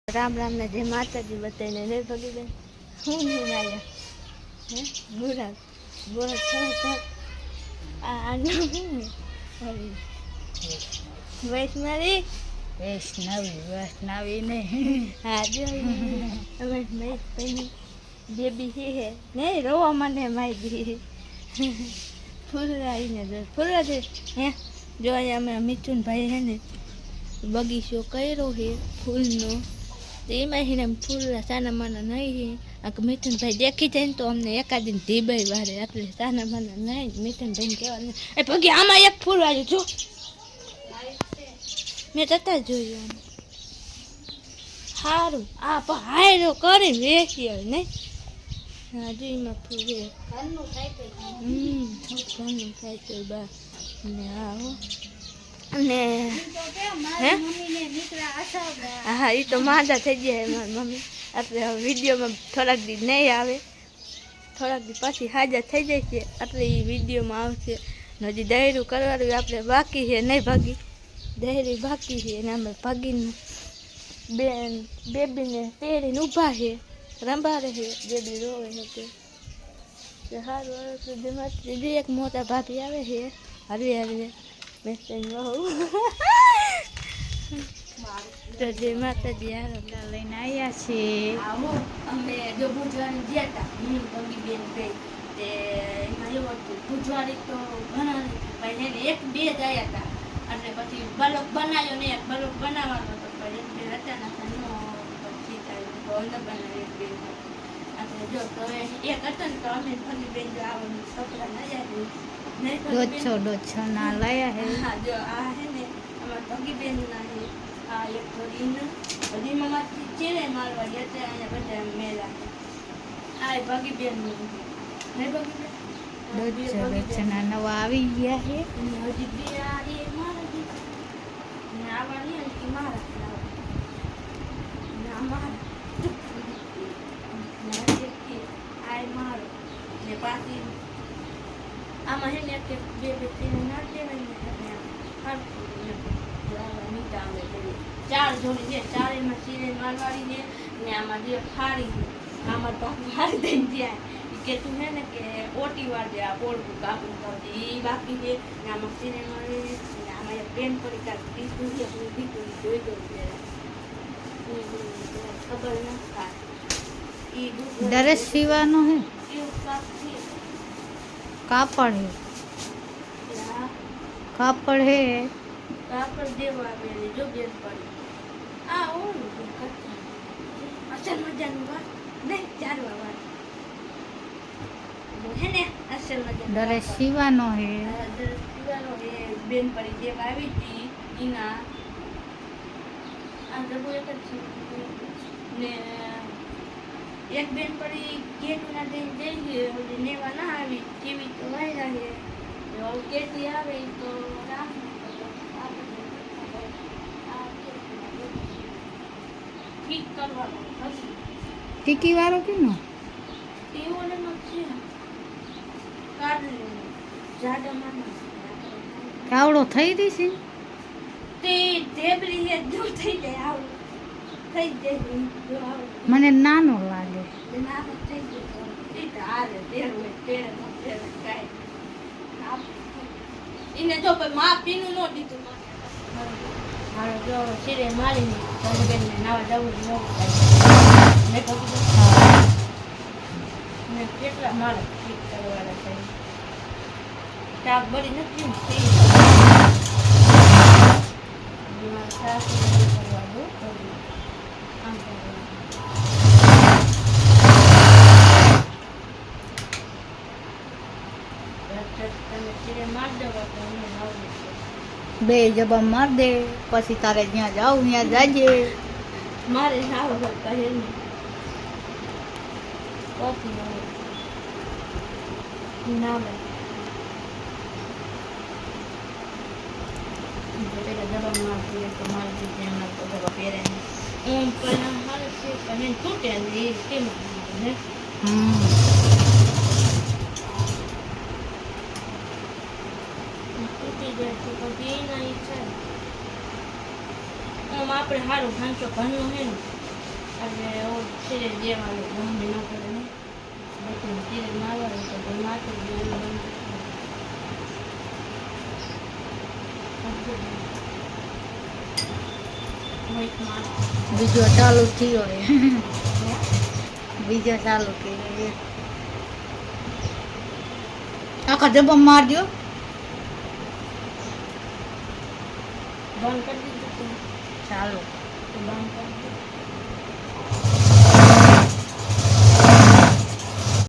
राम राम ने जय माता जी बताइए रे भगी बेन हूँ नहीं आया है बुरा बहुत थोड़ा आना हूँ वैष्णवी वैष्णवी ने हाँ जो हमें मैं पहले बेबी ही है नहीं रो मने माई दी फूलराई ने फूलरा दे हैं जो आया मैं मिथुन भाई है ने बगीचो कर्यो है फूलनो એમાં હિને ફૂલ સાના માના નહીં આ મિથુનભાઈ દેખી જાય ને તો અમને એકાદી ધીબાઈ વારે આપણે સાના માના નહીં મિથુનભાઈને કહેવાનું એ પગી આમાં એક ફૂલ આવ્યું જો મેં તતા જોયું સારું આ પણ હાયરો કરી વેચી આવે નહીં હા જો એમાં ફૂલ છે ઘરનું થાય તો બા ને આવો અને હા એ તો માંદા થઈ ગયા મારી મમ્મી આપણે વિડીયોમાં થોડાક દી નહીં આવે થોડાક દી પાછી હાજર થઈ જાય છે એટલે એ વિડીયોમાં આવશે હજી દહેરું કરવાનું આપણે બાકી છે નહીં ભાગી દહેરી બાકી છે અને અમે ભાગીને બેબીને તેડીને ઊભા છે રંબારે છે બેબી રોવે છે સારું સુધી એક મોટા ભાભી આવે છે હરવે હરવે તો જે માતાજી લઈને આવ્યા છીએ અમે જો ભુજવાડી ગયા હતા ભગી બેન ગઈ તે એમાં એવું હતું ભુજવાડી તો ઘણા ભાઈ એને એક બે જ આવ્યા હતા એટલે પછી બલોક બનાવ્યો ને એક બલોક બનાવવાનો હતો પણ એક બે હતા ને પછી ન બનાવ્યો એક બે એટલે જો તો એક હતો ને તો અમે ભગી બેન જો આવવાનું છોકરા ન આવ્યા દોછો ના લાયા હે હા જો આ હે ને અમાર ભગી બેન ના હે આ એક થોડીન બધી મમ્મા ચીરે મારવા ગયા છે અહીંયા બધા મેલા આ ભગી બેન નું હે ભગી બેન દોછો ના નવા આવી ગયા હે હજી બે આ એ મારા ને આવવાની હે કે મારા ના મારા આ મારો ને પાછી આમાં હે ને કે બે બેટીને ના દેવાય ને ચાર જોડી છે ચાર એમાં સીરે મારવાડી છે ને આમાં જે ફાડી આમાં પાક ફાડી દઈને જાય કે તું હે ને કે ઓટી વાર દે આ પોળકું કાપું ખાવતી એ બાકી છે ને આમાં સીરે મારી ને આમાં એક પેન પડી કાઢ દીકું છે દીકું જોઈ દઉં છે ખબર ન થાય ડરેસ સીવાનો હે એવું કાપ છે કાપડ હે કાપડ હે કાપડ દેવા આવેલી જો બેન પડી આ ઓલું અસલ મજાનું વાત નહીં ચારવા વાત હે ને અસલ મજાનું ડરેસ સીવાનો હે દીવાનો એ બેન પડી દેવા આવી હતી ઈના આ જબો એક જ ને એક બેન પડી કેટુના દઈને જઈ ગઈ નેવા ના આવી કેવી તો વાયરા છે કેટી આવે તો રામ ઠીક કરવાનું પછી ટીકી વાળો કેનો એવું ને છે કાઢી જાડા માના કાવડો થઈ રહી છે તે ઢેબરી એ દૂર થઈ જાય આવું થઈ જાય જો આવું મને નાનો લાગે ના થઈ જાય તે હારે તેરું તેરે કાઈ ઇને જો પર માં પીનું નો દીધું મારો જો શિરે મારીને તને નાવા જવું નો મે તો મે કેટલા મારે ઠીક કરવાના છે તાપ બળી નથી ને દિમાગ સાફ કરવા દો આમ બે જબા માર દે પછી તારે જ્યાં જાવ ત્યાં જાજે મારે આવું કરતા હે ને કોફી ના મે પેલા જબા મારતી તો મારતી જેના તો જબા પહેરે એમ પણ હારે છે પણ તૂટે ને એ કેમ ને આપણે સારું ખાંચો ઘરનો હે ને એટલે ઓલું છે દેવાનું ગમે ન કરે ને બધું તેલ મારવાનું તો બધું નાખી દેવાનું બીજો ચાલુ થયો હે બીજો ચાલુ થયો હે આખા ડબ્બા મારજો બંધ કરી દીધું ચાલો તો બંધ કરી દીધું